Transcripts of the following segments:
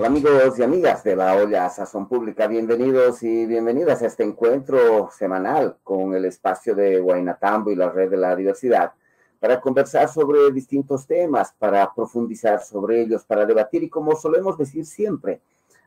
Amigos y amigas de La Olla Sazón Pública, bienvenidos y bienvenidas a este encuentro semanal con el espacio de Huaynatambo y la Red de la Diversidad para conversar sobre distintos temas, para profundizar sobre ellos, para debatir y, como solemos decir siempre,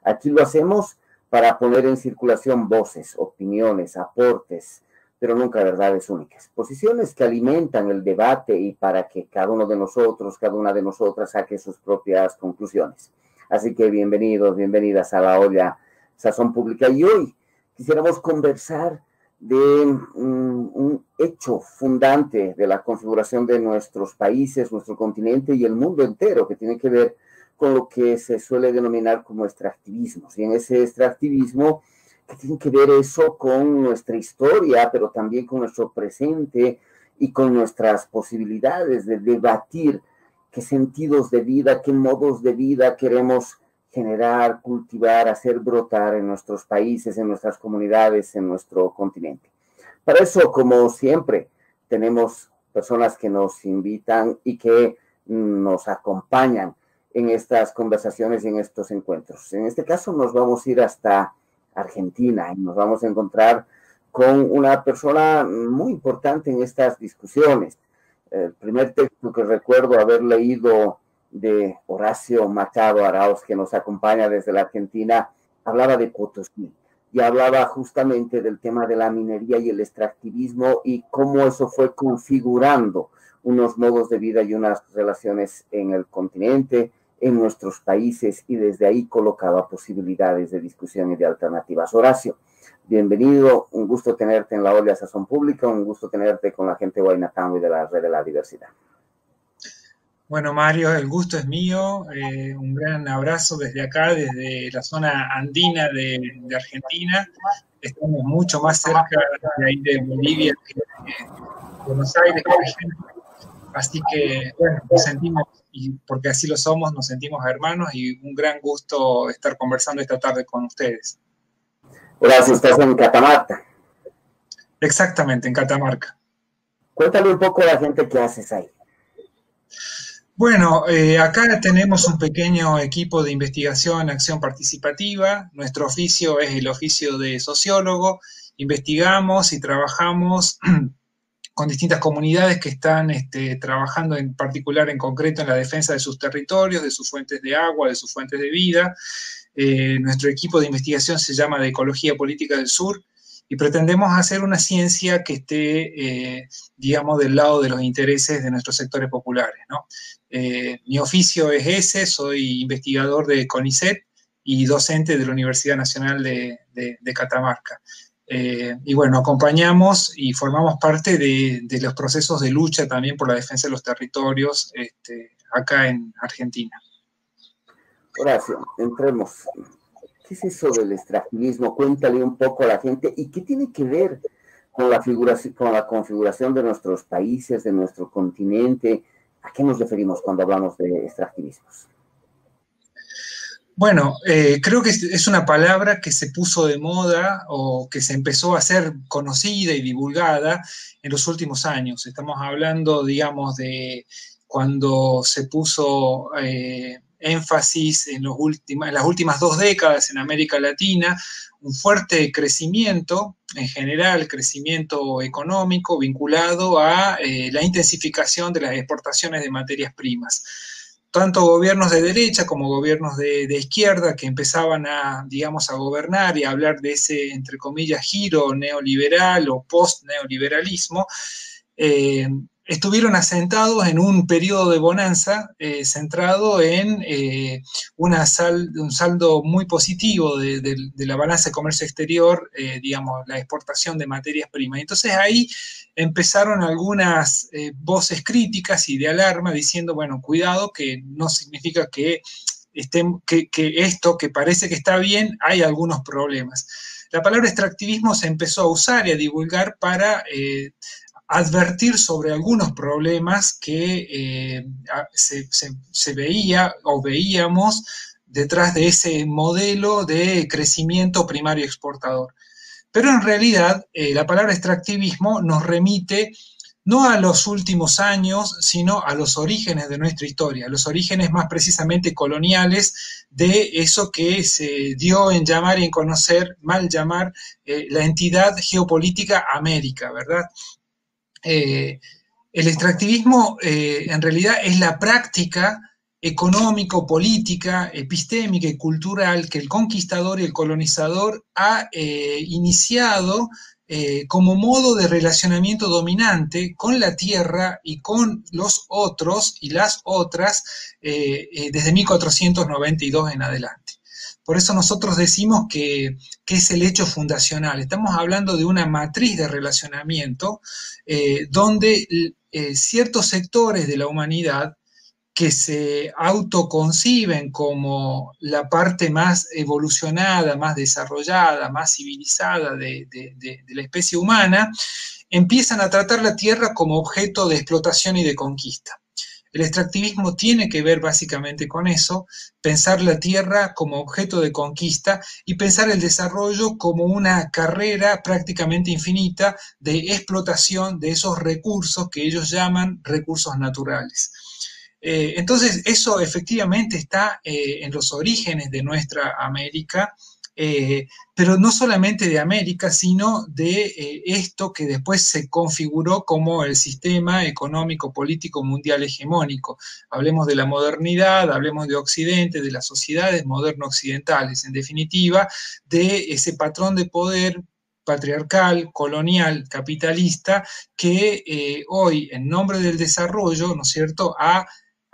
aquí lo hacemos para poner en circulación voces, opiniones, aportes, pero nunca verdades únicas, posiciones que alimentan el debate y para que cada uno de nosotros, cada una de nosotras saque sus propias conclusiones. Así que bienvenidos, bienvenidas a La Olla Sazón Pública. Y hoy quisiéramos conversar de un hecho fundante de la configuración de nuestros países, nuestro continente y el mundo entero, que tiene que ver con lo que se suele denominar como extractivismos. Y en ese extractivismo, que tiene que ver eso con nuestra historia, pero también con nuestro presente y con nuestras posibilidades de debatir qué sentidos de vida, qué modos de vida queremos generar, cultivar, hacer brotar en nuestros países, en nuestras comunidades, en nuestro continente. Para eso, como siempre, tenemos personas que nos invitan y que nos acompañan en estas conversaciones y en estos encuentros. En este caso nos vamos a ir hasta Argentina y nos vamos a encontrar con una persona muy importante en estas discusiones. El primer texto que recuerdo haber leído de Horacio Machado Arauz, que nos acompaña desde la Argentina, hablaba de Potosí y hablaba justamente del tema de la minería y el extractivismo y cómo eso fue configurando unos modos de vida y unas relaciones en el continente, en nuestros países, y desde ahí colocaba posibilidades de discusión y de alternativas. Horacio, bienvenido, un gusto tenerte en La Olla Sazón Pública, un gusto tenerte con la gente de Huaynatambo y de la Red de la Diversidad. Bueno, Mario, el gusto es mío, un gran abrazo desde acá, desde la zona andina de Argentina. Estamos mucho más cerca de ahí de Bolivia que de Buenos Aires, por ejemplo. Así que, bueno, nos sentimos, y porque así lo somos, nos sentimos hermanos y un gran gusto estar conversando esta tarde con ustedes. Horacio, estás en Catamarca. Exactamente, en Catamarca. Cuéntale un poco a la gente qué haces ahí. Bueno, acá tenemos un pequeño equipo de investigación, acción participativa. Nuestro oficio es el oficio de sociólogo. Investigamos y trabajamos con distintas comunidades que están trabajando en particular, en concreto, en la defensa de sus territorios, de sus fuentes de agua, de sus fuentes de vida. Nuestro equipo de investigación se llama de Ecología Política del Sur y pretendemos hacer una ciencia que esté, digamos, del lado de los intereses de nuestros sectores populares, ¿no? Mi oficio es ese, soy investigador de CONICET y docente de la Universidad Nacional de Catamarca. Y bueno, acompañamos y formamos parte de los procesos de lucha también por la defensa de los territorios acá en Argentina. Horacio, entremos. ¿Qué es eso del extractivismo? Cuéntale un poco a la gente y qué tiene que ver con la configuración de nuestros países, de nuestro continente. ¿A qué nos referimos cuando hablamos de extractivismos? Bueno, creo que es una palabra que se puso de moda o que se empezó a ser conocida y divulgada en los últimos años. Estamos hablando, digamos, de cuando se puso énfasis en las últimas 2 décadas en América Latina, un fuerte crecimiento, en general, crecimiento económico vinculado a la intensificación de las exportaciones de materias primas. Tanto gobiernos de derecha como gobiernos de izquierda que empezaban a, digamos, a gobernar y a hablar de ese, entre comillas, giro neoliberal o post-neoliberalismo, estuvieron asentados en un periodo de bonanza centrado en un saldo muy positivo de la balanza de comercio exterior, digamos, la exportación de materias primas. Entonces ahí empezaron algunas voces críticas y de alarma diciendo, bueno, cuidado, que no significa que esto que parece que está bien, hay algunos problemas. La palabra extractivismo se empezó a usar y a divulgar para advertir sobre algunos problemas que se veía o veíamos detrás de ese modelo de crecimiento primario exportador. Pero en realidad la palabra extractivismo nos remite no a los últimos años, sino a los orígenes de nuestra historia, los orígenes más precisamente coloniales de eso que se dio en llamar y en conocer, mal llamar, la entidad geopolítica América, ¿verdad? Eh, el extractivismo en realidad es la práctica económico, política, epistémica y cultural que el conquistador y el colonizador ha iniciado como modo de relacionamiento dominante con la tierra y con los otros y las otras desde 1492 en adelante. Por eso nosotros decimos que es el hecho fundacional. Estamos hablando de una matriz de relacionamiento donde ciertos sectores de la humanidad que se autoconciben como la parte más evolucionada, más desarrollada, más civilizada de la especie humana, empiezan a tratar la tierra como objeto de explotación y de conquista. El extractivismo tiene que ver básicamente con eso, pensar la tierra como objeto de conquista y pensar el desarrollo como una carrera prácticamente infinita de explotación de esos recursos que ellos llaman recursos naturales. Entonces, eso efectivamente está en los orígenes de nuestra América, pero no solamente de América, sino de esto que después se configuró como el sistema económico político mundial hegemónico. Hablemos de la modernidad, hablemos de Occidente, de las sociedades moderno-occidentales, en definitiva, de ese patrón de poder patriarcal, colonial, capitalista, que hoy, en nombre del desarrollo, ¿no es cierto?, ha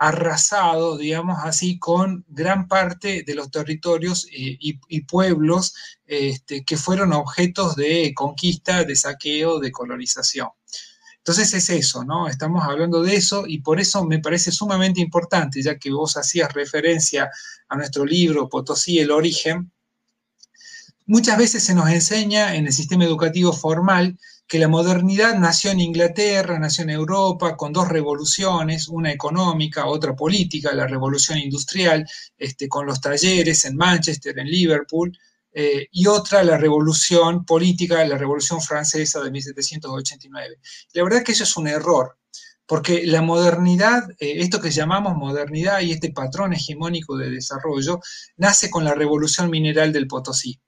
arrasado, digamos así, con gran parte de los territorios y pueblos que fueron objetos de conquista, de saqueo, de colonización. Entonces es eso, ¿no? Estamos hablando de eso y por eso me parece sumamente importante, ya que vos hacías referencia a nuestro libro Potosí, el origen. Muchas veces se nos enseña en el sistema educativo formal que la modernidad nació en Inglaterra, nació en Europa, con dos revoluciones, una económica, otra política, la revolución industrial, con los talleres en Manchester, en Liverpool, y otra, la revolución política, la revolución francesa de 1789. La verdad que eso es un error, porque la modernidad, esto que llamamos modernidad y este patrón hegemónico de desarrollo, nace con la revolución mineral del Potosí.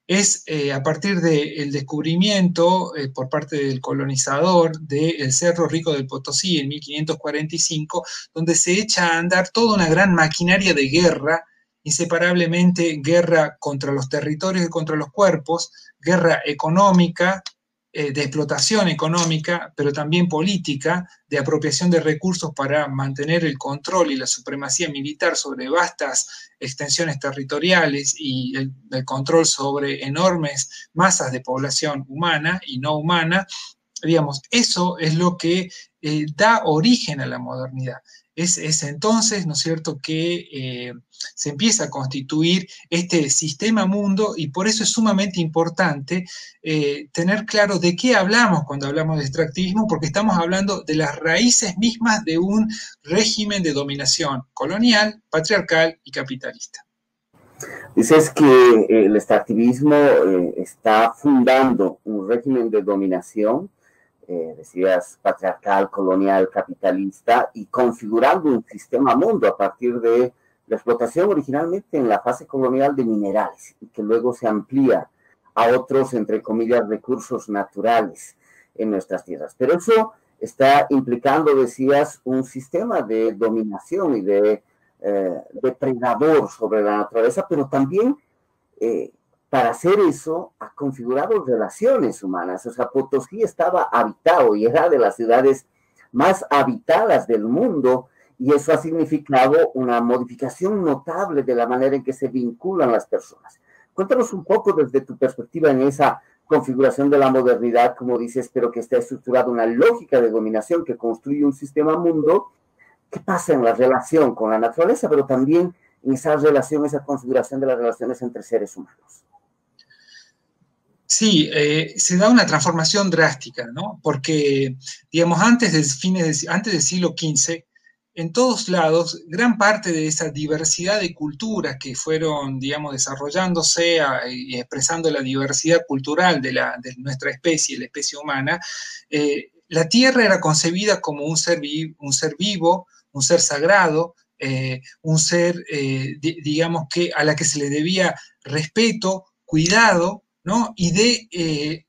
Es a partir del descubrimiento por parte del colonizador del Cerro Rico del Potosí en 1545, donde se echa a andar toda una gran maquinaria de guerra, inseparablemente guerra contra los territorios y contra los cuerpos, guerra económica, de explotación económica, pero también política, de apropiación de recursos para mantener el control y la supremacía militar sobre vastas extensiones territoriales y el control sobre enormes masas de población humana y no humana. Digamos, eso es lo que da origen a la modernidad. Es entonces, ¿no es cierto?, que se empieza a constituir este sistema mundo y por eso es sumamente importante tener claro de qué hablamos cuando hablamos de extractivismo, porque estamos hablando de las raíces mismas de un régimen de dominación colonial, patriarcal y capitalista. Dices que el extractivismo está fundando un régimen de dominación, decías patriarcal, colonial, capitalista, y configurando un sistema mundo a partir de la explotación originalmente en la fase colonial de minerales, y que luego se amplía a otros, entre comillas, recursos naturales en nuestras tierras. Pero eso está implicando, decías, un sistema de dominación y de depredador sobre la naturaleza, pero también para hacer eso ha configurado relaciones humanas. O sea, Potosí estaba habitado y era de las ciudades más habitadas del mundo, y eso ha significado una modificación notable de la manera en que se vinculan las personas. Cuéntanos un poco desde tu perspectiva en esa configuración de la modernidad, como dices, pero que está estructurada una lógica de dominación que construye un sistema mundo. ¿Qué pasa en la relación con la naturaleza, pero también en esa relación, esa configuración de las relaciones entre seres humanos? Sí, se da una transformación drástica, ¿no? Porque, digamos, antes del siglo XV, en todos lados, gran parte de esa diversidad de culturas que fueron, digamos, desarrollándose y expresando la diversidad cultural de nuestra especie, la especie humana, la tierra era concebida como un ser vivo, un ser sagrado, un ser, digamos, que a la que se le debía respeto, cuidado, ¿no? Y de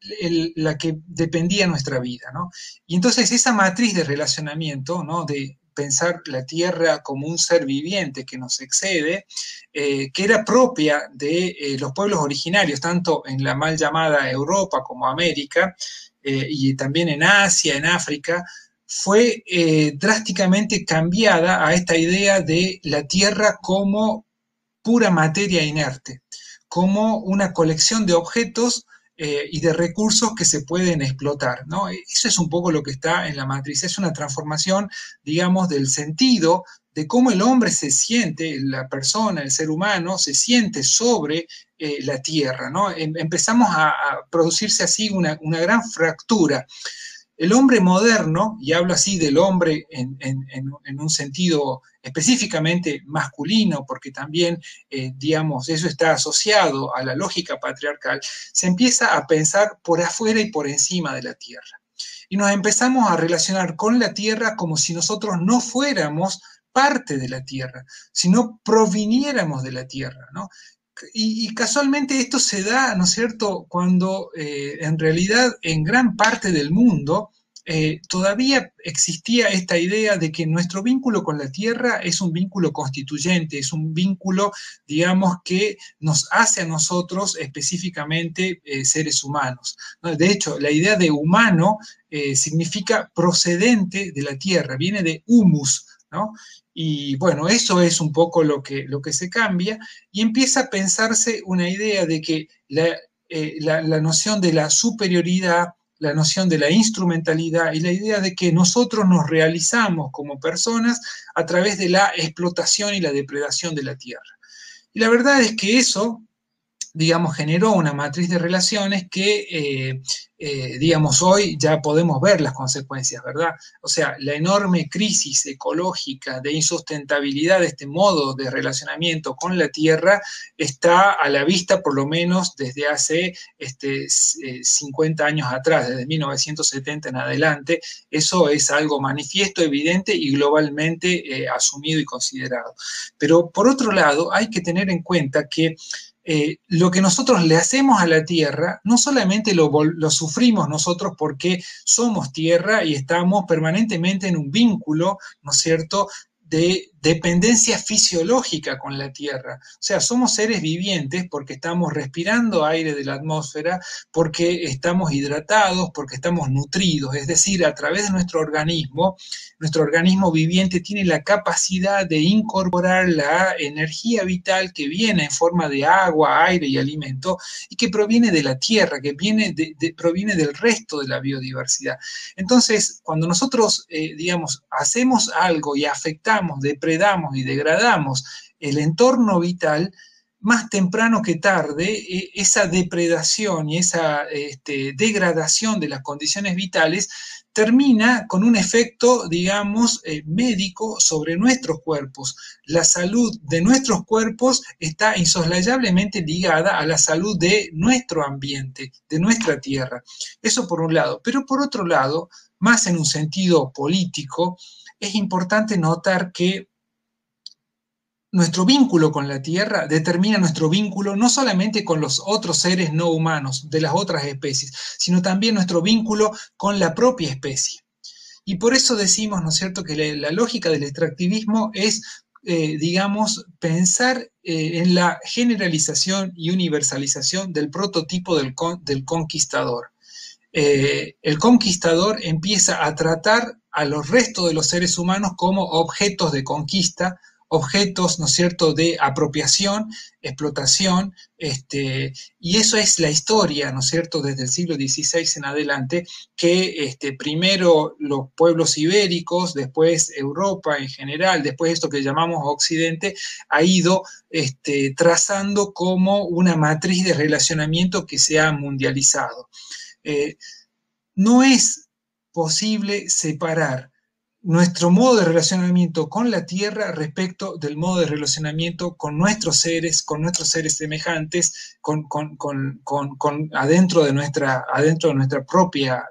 la que dependía nuestra vida, ¿no? Y entonces esa matriz de relacionamiento, ¿no? De pensar la tierra como un ser viviente que nos excede, que era propia de los pueblos originarios, tanto en la mal llamada Europa como América, y también en Asia, en África, fue drásticamente cambiada a esta idea de la tierra como pura materia inerte, como una colección de objetos y de recursos que se pueden explotar, ¿no? Eso es un poco lo que está en la matriz, es una transformación, digamos, del sentido de cómo el hombre se siente, la persona, el ser humano, se siente sobre la tierra, ¿no? Empezamos a producirse así una gran fractura. El hombre moderno, y hablo así del hombre en un sentido específicamente masculino, porque también, digamos, eso está asociado a la lógica patriarcal, se empieza a pensar por afuera y por encima de la tierra. Y nos empezamos a relacionar con la tierra como si nosotros no fuéramos parte de la tierra, sino proviniéramos de la tierra, ¿no? Y casualmente esto se da, ¿no es cierto?, cuando en realidad en gran parte del mundo todavía existía esta idea de que nuestro vínculo con la tierra es un vínculo constituyente, es un vínculo, digamos, que nos hace a nosotros específicamente seres humanos, ¿no? De hecho, la idea de humano significa procedente de la tierra, viene de humus, ¿no? Y bueno, eso es un poco lo que se cambia y empieza a pensarse una idea de que la noción de la superioridad, la noción de la instrumentalidad y la idea de que nosotros nos realizamos como personas a través de la explotación y la depredación de la tierra. Y la verdad es que eso, digamos, generó una matriz de relaciones que, digamos, hoy ya podemos ver las consecuencias, ¿verdad? O sea, la enorme crisis ecológica de insustentabilidad de este modo de relacionamiento con la tierra está a la vista por lo menos desde hace 50 años atrás, desde 1970 en adelante. Eso es algo manifiesto, evidente y globalmente asumido y considerado. Pero por otro lado, hay que tener en cuenta que lo que nosotros le hacemos a la tierra, no solamente lo sufrimos nosotros porque somos tierra y estamos permanentemente en un vínculo, ¿no es cierto?, de dependencia fisiológica con la tierra. O sea, somos seres vivientes porque estamos respirando aire de la atmósfera, porque estamos hidratados, porque estamos nutridos. Es decir, a través de nuestro organismo viviente tiene la capacidad de incorporar la energía vital que viene en forma de agua, aire y alimento y que proviene de la tierra, que proviene del resto de la biodiversidad. Entonces, cuando nosotros, digamos, hacemos algo y afectamos, depredamos y degradamos el entorno vital, más temprano que tarde, esa depredación y esa degradación de las condiciones vitales termina con un efecto, digamos, médico sobre nuestros cuerpos. La salud de nuestros cuerpos está insoslayablemente ligada a la salud de nuestro ambiente, de nuestra tierra. Eso por un lado. Pero por otro lado, más en un sentido político, es importante notar que nuestro vínculo con la tierra determina nuestro vínculo no solamente con los otros seres no humanos de las otras especies, sino también nuestro vínculo con la propia especie. Y por eso decimos, ¿no es cierto?, que la lógica del extractivismo es, digamos, pensar en la generalización y universalización del prototipo del conquistador. El conquistador empieza a tratar a los restos de los seres humanos como objetos de conquista, objetos, ¿no es cierto?, de apropiación, explotación, y eso es la historia, ¿no es cierto?, desde el siglo XVI en adelante, que primero los pueblos ibéricos, después Europa en general, después esto que llamamos Occidente, ha ido trazando como una matriz de relacionamiento que se ha mundializado. No es posible separar nuestro modo de relacionamiento con la tierra respecto del modo de relacionamiento con nuestros seres semejantes, adentro de nuestra propia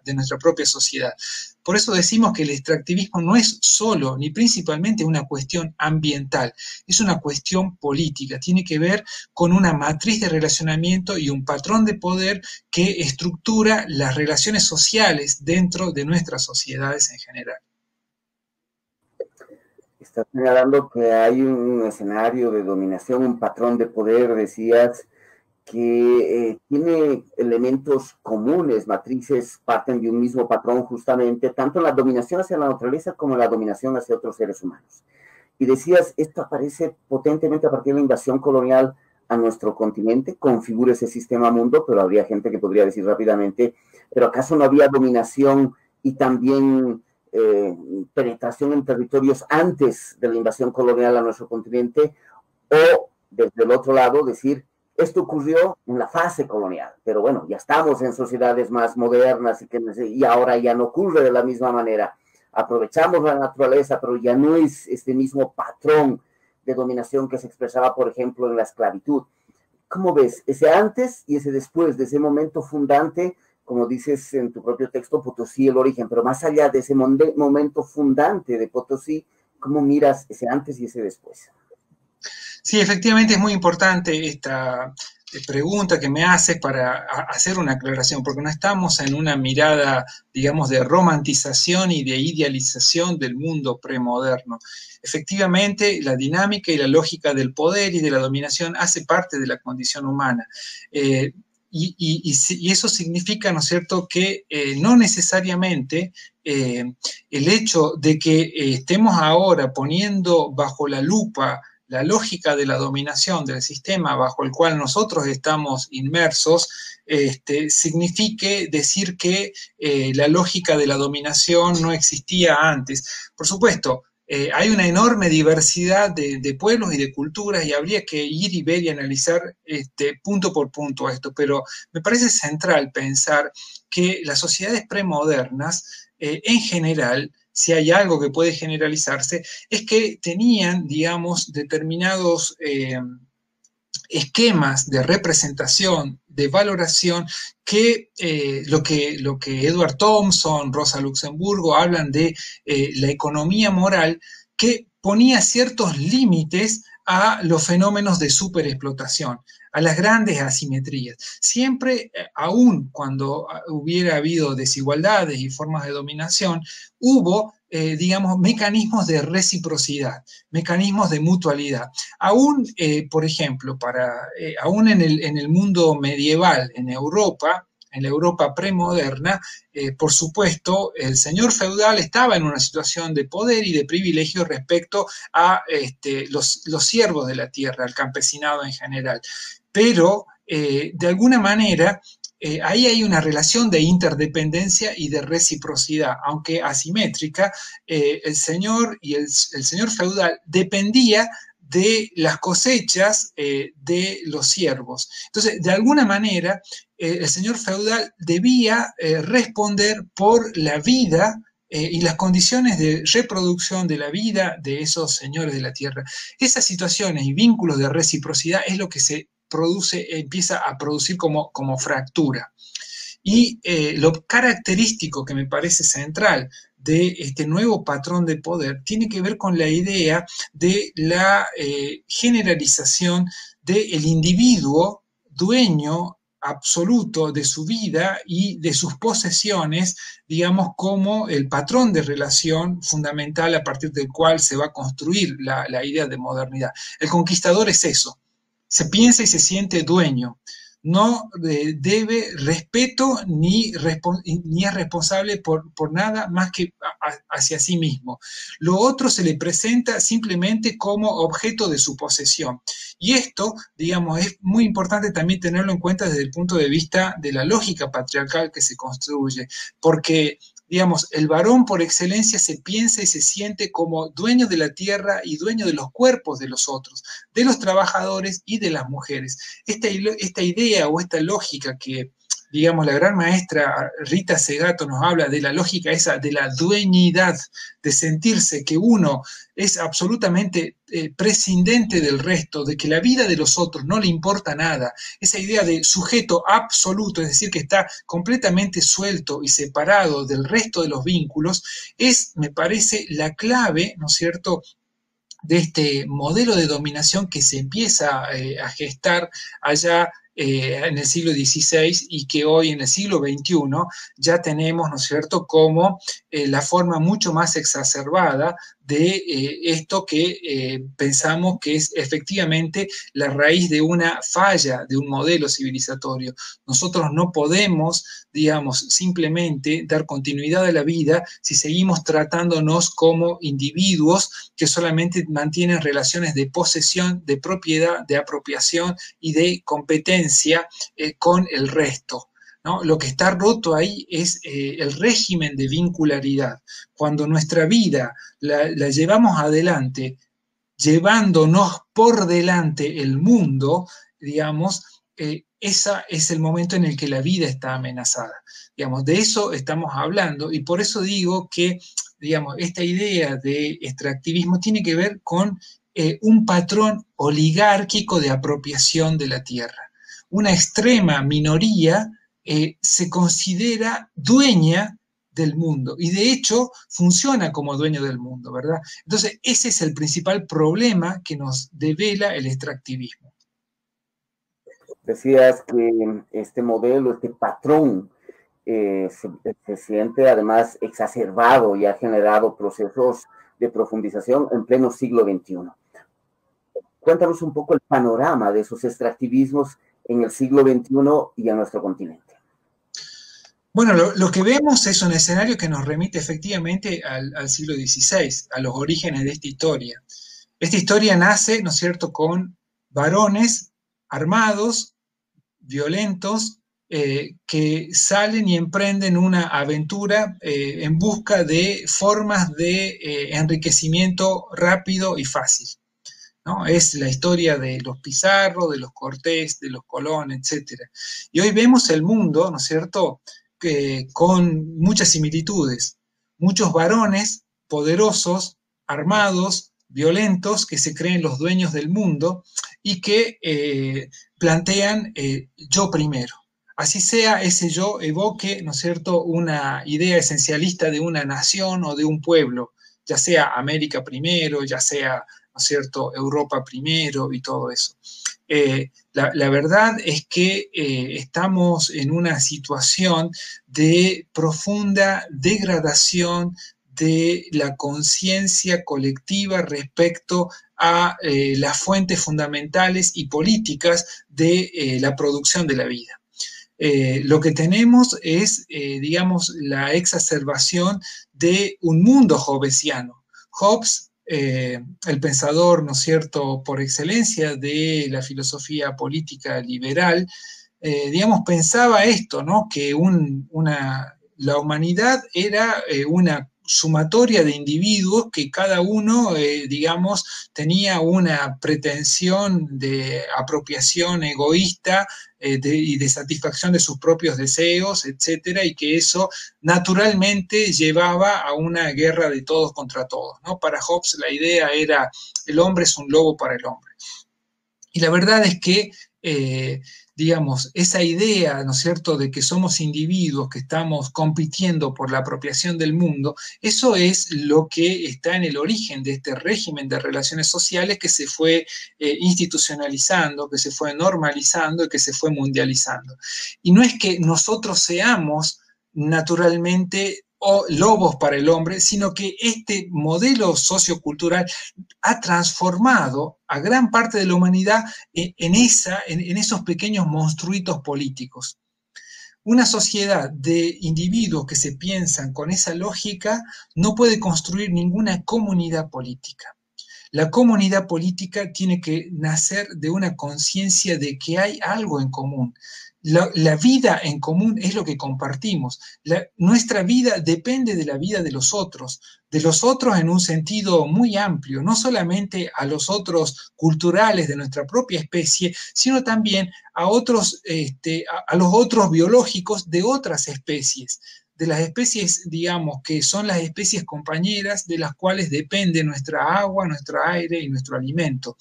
sociedad. Por eso decimos que el extractivismo no es solo ni principalmente una cuestión ambiental, es una cuestión política, tiene que ver con una matriz de relacionamiento y un patrón de poder que estructura las relaciones sociales dentro de nuestras sociedades en general. Estás señalando que hay un escenario de dominación, un patrón de poder, decías, que tiene elementos comunes, matrices parten de un mismo patrón justamente, tanto en la dominación hacia la naturaleza como en la dominación hacia otros seres humanos. Y decías, esto aparece potentemente a partir de la invasión colonial a nuestro continente, configura ese sistema mundo, pero habría gente que podría decir rápidamente, pero ¿acaso no había dominación y también penetración en territorios antes de la invasión colonial a nuestro continente? O, desde el otro lado, decir, esto ocurrió en la fase colonial, pero bueno, ya estamos en sociedades más modernas y ahora ya no ocurre de la misma manera. Aprovechamos la naturaleza, pero ya no es este mismo patrón de dominación que se expresaba, por ejemplo, en la esclavitud. ¿Cómo ves ese antes y ese después de ese momento fundante, como dices en tu propio texto, Potosí, el origen, pero más allá de ese momento fundante de Potosí, ¿cómo miras ese antes y ese después? Sí, efectivamente es muy importante esta pregunta que me haces para hacer una aclaración, porque no estamos en una mirada, digamos, de romantización y de idealización del mundo premoderno. Efectivamente, la dinámica y la lógica del poder y de la dominación hace parte de la condición humana. Y eso significa, ¿no es cierto?, que no necesariamente el hecho de que estemos ahora poniendo bajo la lupa la lógica de la dominación del sistema bajo el cual nosotros estamos inmersos, signifique decir que la lógica de la dominación no existía antes. Por supuesto, hay una enorme diversidad de pueblos y de culturas y habría que ir y ver y analizar punto por punto esto, pero me parece central pensar que las sociedades premodernas, en general, si hay algo que puede generalizarse, es que tenían, digamos, determinados esquemas de representación, de valoración, que lo que Edward Thompson, Rosa Luxemburgo hablan de la economía moral, que ponía ciertos límites a los fenómenos de superexplotación, a las grandes asimetrías. Siempre, aun cuando hubiera habido desigualdades y formas de dominación, hubo, digamos, mecanismos de reciprocidad, mecanismos de mutualidad. Aún, por ejemplo, aún en el mundo medieval, en la Europa premoderna, por supuesto, el señor feudal estaba en una situación de poder y de privilegio respecto a los siervos de la tierra, al campesinado en general. Pero, de alguna manera, ahí hay una relación de interdependencia y de reciprocidad, aunque asimétrica. El señor y el señor feudal dependía de las cosechas de los siervos. Entonces, de alguna manera, el señor feudal debía responder por la vida y las condiciones de reproducción de la vida de esos señores de la tierra. Esas situaciones y vínculos de reciprocidad es lo que se empieza a producir como fractura. Y lo característico que me parece central de este nuevo patrón de poder tiene que ver con la idea de la generalización del individuo dueño absoluto de su vida y de sus posesiones, digamos, como el patrón de relación fundamental a partir del cual se va a construir la idea de modernidad. El conquistador es eso, se piensa y se siente dueño, no debe respeto ni es responsable por nada más que hacia sí mismo. Lo otro se le presenta simplemente como objeto de su posesión. Y esto, digamos, es muy importante también tenerlo en cuenta desde el punto de vista de la lógica patriarcal que se construye, porque digamos, el varón por excelencia se piensa y se siente como dueño de la tierra y dueño de los cuerpos de los otros, de los trabajadores y de las mujeres. Esta idea o esta lógica que digamos, la gran maestra Rita Segato nos habla de la lógica esa de la dueñidad, de sentirse que uno es absolutamente prescindente del resto, de que la vida de los otros no le importa nada, esa idea de sujeto absoluto, es decir, que está completamente suelto y separado del resto de los vínculos, es, me parece, la clave, ¿no es cierto?, de este modelo de dominación que se empieza a gestar allá en el siglo XVI y que hoy en el siglo XXI ya tenemos, ¿no es cierto?, como la forma mucho más exacerbada de esto que pensamos que es efectivamente la raíz de una falla de un modelo civilizatorio. Nosotros no podemos, digamos, simplemente dar continuidad a la vida si seguimos tratándonos como individuos que solamente mantienen relaciones de posesión, de propiedad, de apropiación y de competencia con el resto, ¿no? Lo que está roto ahí es el régimen de vincularidad. Cuando nuestra vida la llevamos adelante, llevándonos por delante el mundo, digamos, ese es el momento en el que la vida está amenazada. Digamos, de eso estamos hablando y por eso digo que, digamos, esta idea de extractivismo tiene que ver con un patrón oligárquico de apropiación de la tierra. Una extrema minoría se considera dueña del mundo y de hecho funciona como dueño del mundo, ¿verdad? Entonces ese es el principal problema que nos devela el extractivismo. Decías que este modelo, este patrón, se siente además exacerbado y ha generado procesos de profundización en pleno siglo XXI. Cuéntanos un poco el panorama de esos extractivismos en el siglo XXI y en nuestro continente. Bueno, lo que vemos es un escenario que nos remite efectivamente al siglo XVI, a los orígenes de esta historia. Esta historia nace, ¿no es cierto?, con varones armados, violentos, que salen y emprenden una aventura en busca de formas de enriquecimiento rápido y fácil, ¿no? Es la historia de los Pizarro, de los Cortés, de los Colón, etc. Y hoy vemos el mundo, ¿no es cierto?, con muchas similitudes. Muchos varones poderosos, armados, violentos, que se creen los dueños del mundo y que plantean yo primero. Así sea, ese yo evoque, ¿no es cierto?, una idea esencialista de una nación o de un pueblo, ya sea América primero, ya sea, ¿no es cierto?, Europa primero y todo eso. La verdad es que estamos en una situación de profunda degradación de la conciencia colectiva respecto a las fuentes fundamentales y políticas de la producción de la vida. Lo que tenemos es, digamos, la exacerbación de un mundo hobbesiano. Hobbes, el pensador, ¿no es cierto?, por excelencia de la filosofía política liberal, digamos, pensaba esto, ¿no?, que la humanidad era una sumatoria de individuos que cada uno, digamos, tenía una pretensión de apropiación egoísta y de satisfacción de sus propios deseos, etcétera, y que eso naturalmente llevaba a una guerra de todos contra todos, ¿no? Para Hobbes la idea era el hombre es un lobo para el hombre. Y la verdad es que, digamos, esa idea, ¿no es cierto?, de que somos individuos que estamos compitiendo por la apropiación del mundo, eso es lo que está en el origen de este régimen de relaciones sociales que se fue institucionalizando, que se fue normalizando y que se fue mundializando. Y no es que nosotros seamos naturalmente lobos para el hombre, sino que este modelo sociocultural ha transformado a gran parte de la humanidad en esos pequeños monstruitos políticos. Una sociedad de individuos que se piensan con esa lógica no puede construir ninguna comunidad política. La comunidad política tiene que nacer de una conciencia de que hay algo en común. la vida en común es lo que compartimos. Nuestra vida depende de la vida de los otros en un sentido muy amplio, no solamente a los otros culturales de nuestra propia especie, sino también a otros, a los otros biológicos de otras especies, de las especies, digamos, que son las especies compañeras de las cuales depende nuestra agua, nuestro aire y nuestro alimento.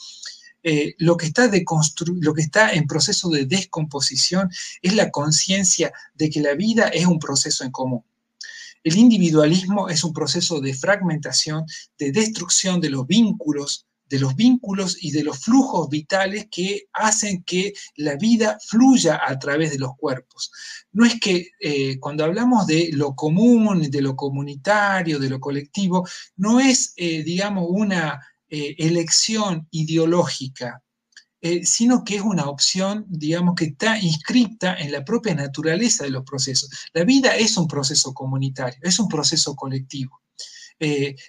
Lo que está en proceso de descomposición es la conciencia de que la vida es un proceso en común. El individualismo es un proceso de fragmentación, de destrucción de los vínculos y de los flujos vitales que hacen que la vida fluya a través de los cuerpos. No es que cuando hablamos de lo común, de lo comunitario, de lo colectivo, no es, digamos, una elección ideológica, sino que es una opción, digamos, que está inscripta en la propia naturaleza de los procesos. La vida es un proceso comunitario, es un proceso colectivo.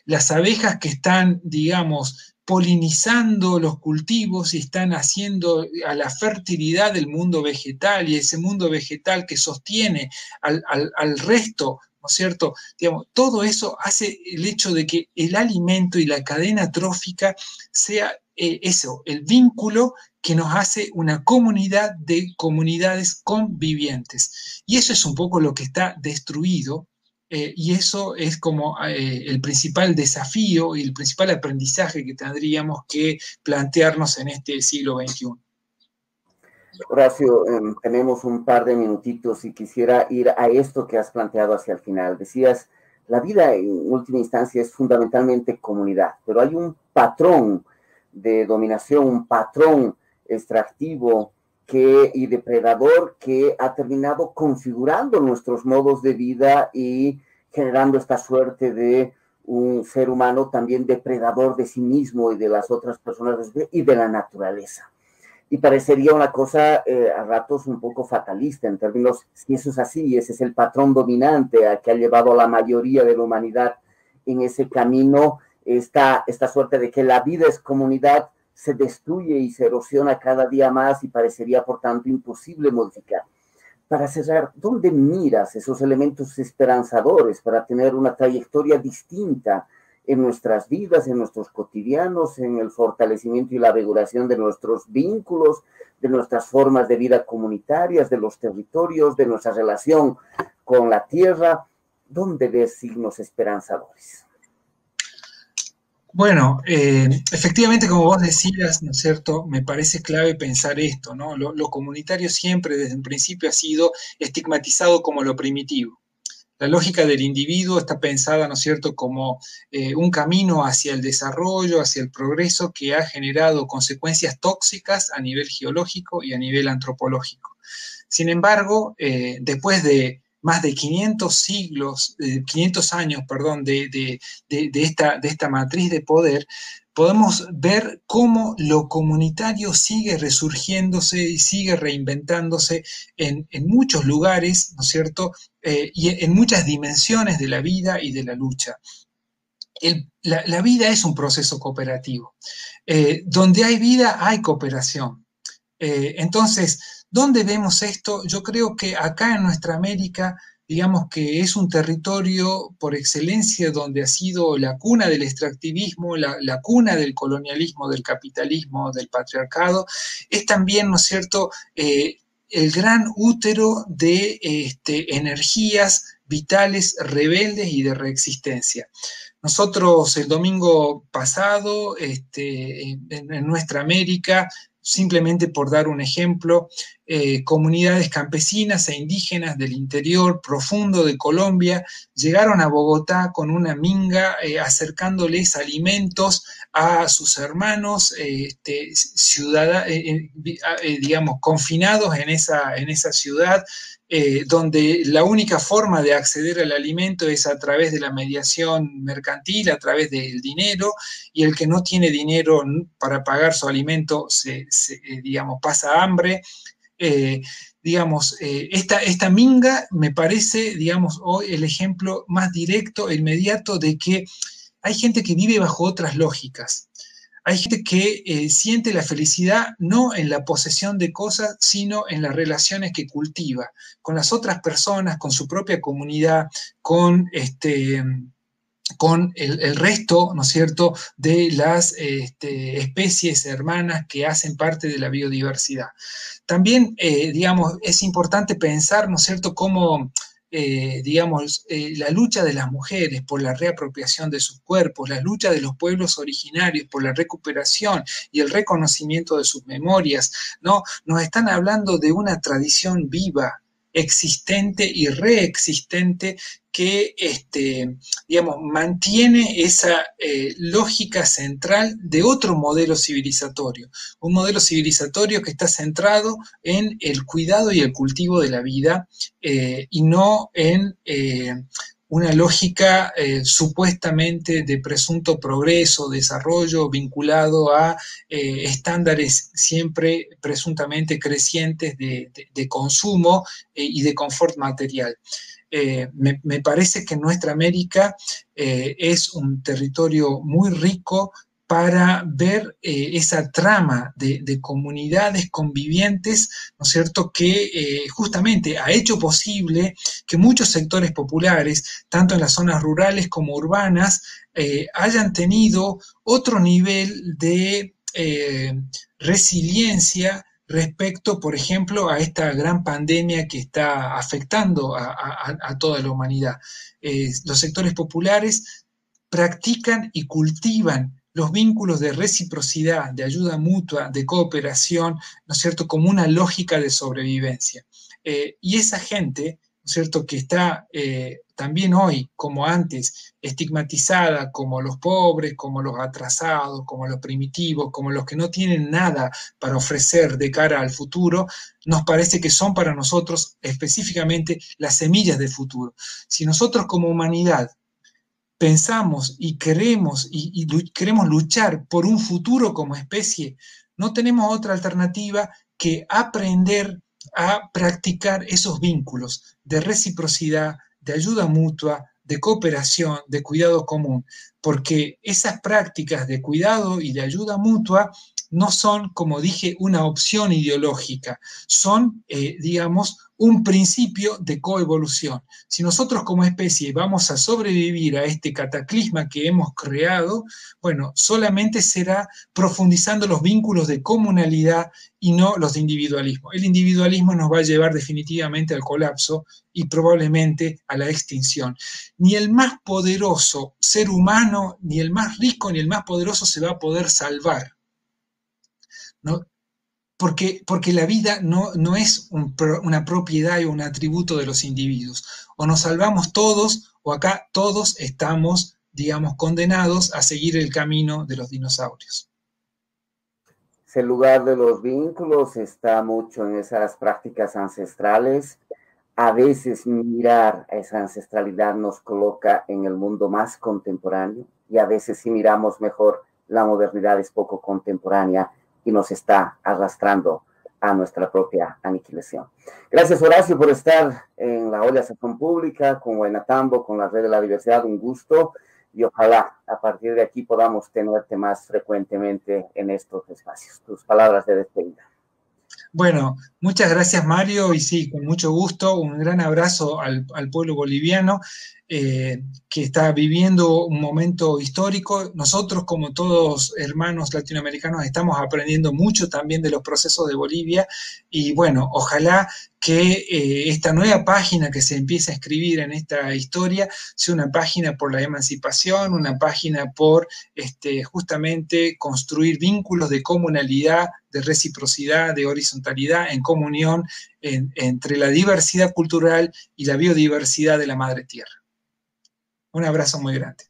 Las abejas que están, digamos, polinizando los cultivos y están haciendo a la fertilidad del mundo vegetal, y ese mundo vegetal que sostiene al resto, ¿no es cierto? Digamos, todo eso hace el hecho de que el alimento y la cadena trófica sea eso, el vínculo que nos hace una comunidad de comunidades convivientes. Y eso es un poco lo que está destruido. Y eso es como el principal desafío y el principal aprendizaje que tendríamos que plantearnos en este siglo XXI. Horacio, tenemos un par de minutitos y quisiera ir a esto que has planteado hacia el final. Decías, la vida en última instancia es fundamentalmente comunidad, pero hay un patrón de dominación, un patrón extractivo y depredador que ha terminado configurando nuestros modos de vida y generando esta suerte de un ser humano también depredador de sí mismo y de las otras personas y de la naturaleza. Y parecería una cosa a ratos un poco fatalista en términos, si eso es así, ese es el patrón dominante a que ha llevado a la mayoría de la humanidad en ese camino, esta suerte de que la vida es comunidad, se destruye y se erosiona cada día más y parecería, por tanto, imposible modificar. Para cerrar, ¿dónde miras esos elementos esperanzadores para tener una trayectoria distinta en nuestras vidas, en nuestros cotidianos, en el fortalecimiento y la regulación de nuestros vínculos, de nuestras formas de vida comunitarias, de los territorios, de nuestra relación con la tierra? ¿Dónde ves signos esperanzadores? Bueno, efectivamente, como vos decías, ¿no es cierto?, me parece clave pensar esto, ¿no? Lo comunitario siempre, desde un principio, ha sido estigmatizado como lo primitivo. La lógica del individuo está pensada, ¿no es cierto?, como un camino hacia el desarrollo, hacia el progreso que ha generado consecuencias tóxicas a nivel geológico y a nivel antropológico. Sin embargo, después de más de 500 años, perdón, de esta matriz de poder, podemos ver cómo lo comunitario sigue resurgiéndose y sigue reinventándose en muchos lugares, ¿no es cierto?, y en muchas dimensiones de la vida y de la lucha. La vida es un proceso cooperativo. Donde hay vida, hay cooperación. Entonces, ¿dónde vemos esto? Yo creo que acá en nuestra América, digamos que es un territorio por excelencia donde ha sido la cuna del extractivismo, la cuna del colonialismo, del capitalismo, del patriarcado. Es también, ¿no es cierto?, el gran útero de energías vitales, rebeldes y de reexistencia. Nosotros el domingo pasado, en nuestra América, simplemente por dar un ejemplo, comunidades campesinas e indígenas del interior profundo de Colombia llegaron a Bogotá con una minga acercándoles alimentos a sus hermanos digamos, confinados en esa ciudad, donde la única forma de acceder al alimento es a través de la mediación mercantil, a través del dinero, y el que no tiene dinero para pagar su alimento digamos, pasa hambre. Esta minga me parece, digamos, hoy el ejemplo más directo e inmediato de que hay gente que vive bajo otras lógicas. hay gente que siente la felicidad no en la posesión de cosas, sino en las relaciones que cultiva con las otras personas, con su propia comunidad, con el resto, ¿no es cierto?, de las especies hermanas que hacen parte de la biodiversidad. También, digamos, es importante pensar, ¿no es cierto?, cómo, digamos, la lucha de las mujeres por la reapropiación de sus cuerpos, la lucha de los pueblos originarios por la recuperación y el reconocimiento de sus memorias, ¿no? Nos están hablando de una tradición viva, existente y reexistente que, digamos, mantiene esa lógica central de otro modelo civilizatorio, un modelo civilizatorio que está centrado en el cuidado y el cultivo de la vida y no en una lógica supuestamente de presunto progreso, desarrollo vinculado a estándares siempre presuntamente crecientes de consumo y de confort material. Me parece que nuestra América es un territorio muy rico para ver esa trama de comunidades convivientes, ¿no es cierto?, que justamente ha hecho posible que muchos sectores populares, tanto en las zonas rurales como urbanas, hayan tenido otro nivel de resiliencia respecto, por ejemplo, a esta gran pandemia que está afectando a toda la humanidad. Los sectores populares practican y cultivan los vínculos de reciprocidad, de ayuda mutua, de cooperación, ¿no es cierto?, como una lógica de sobrevivencia. Y esa gente, ¿no es cierto?, que está también hoy, como antes, estigmatizada como los pobres, como los atrasados, como los primitivos, como los que no tienen nada para ofrecer de cara al futuro, nos parece que son para nosotros específicamente las semillas del futuro. Si nosotros como humanidad pensamos y queremos luchar por un futuro como especie, no tenemos otra alternativa que aprender a practicar esos vínculos de reciprocidad, de ayuda mutua, de cooperación, de cuidado común, porque esas prácticas de cuidado y de ayuda mutua no son, como dije, una opción ideológica, son, digamos, un principio de coevolución. Si nosotros como especie vamos a sobrevivir a este cataclisma que hemos creado, bueno, solamente será profundizando los vínculos de comunalidad y no los de individualismo. El individualismo nos va a llevar definitivamente al colapso y probablemente a la extinción. Ni el más poderoso ser humano, ni el más rico, ni el más poderoso se va a poder salvar, ¿no? Porque la vida no es una propiedad o un atributo de los individuos. O nos salvamos todos, o acá todos estamos, digamos, condenados a seguir el camino de los dinosaurios. El lugar de los vínculos está mucho en esas prácticas ancestrales. A veces mirar a esa ancestralidad nos coloca en el mundo más contemporáneo y a veces si miramos mejor, la modernidad es poco contemporánea y nos está arrastrando a nuestra propia aniquilación. Gracias, Horacio, por estar en la Olla Sazón Pública, con Guaynatambo, con la Red de la Diversidad, un gusto, y ojalá a partir de aquí podamos tenerte más frecuentemente en estos espacios. Tus palabras de despedida. Bueno, muchas gracias, Mario, y sí, con mucho gusto, un gran abrazo al pueblo boliviano que está viviendo un momento histórico. Nosotros, como todos hermanos latinoamericanos, estamos aprendiendo mucho también de los procesos de Bolivia y bueno, ojalá que esta nueva página que se empieza a escribir en esta historia sea una página por la emancipación, una página por justamente construir vínculos de comunalidad, de reciprocidad, de horizontalidad, en comunión entre la diversidad cultural y la biodiversidad de la madre tierra. Un abrazo muy grande.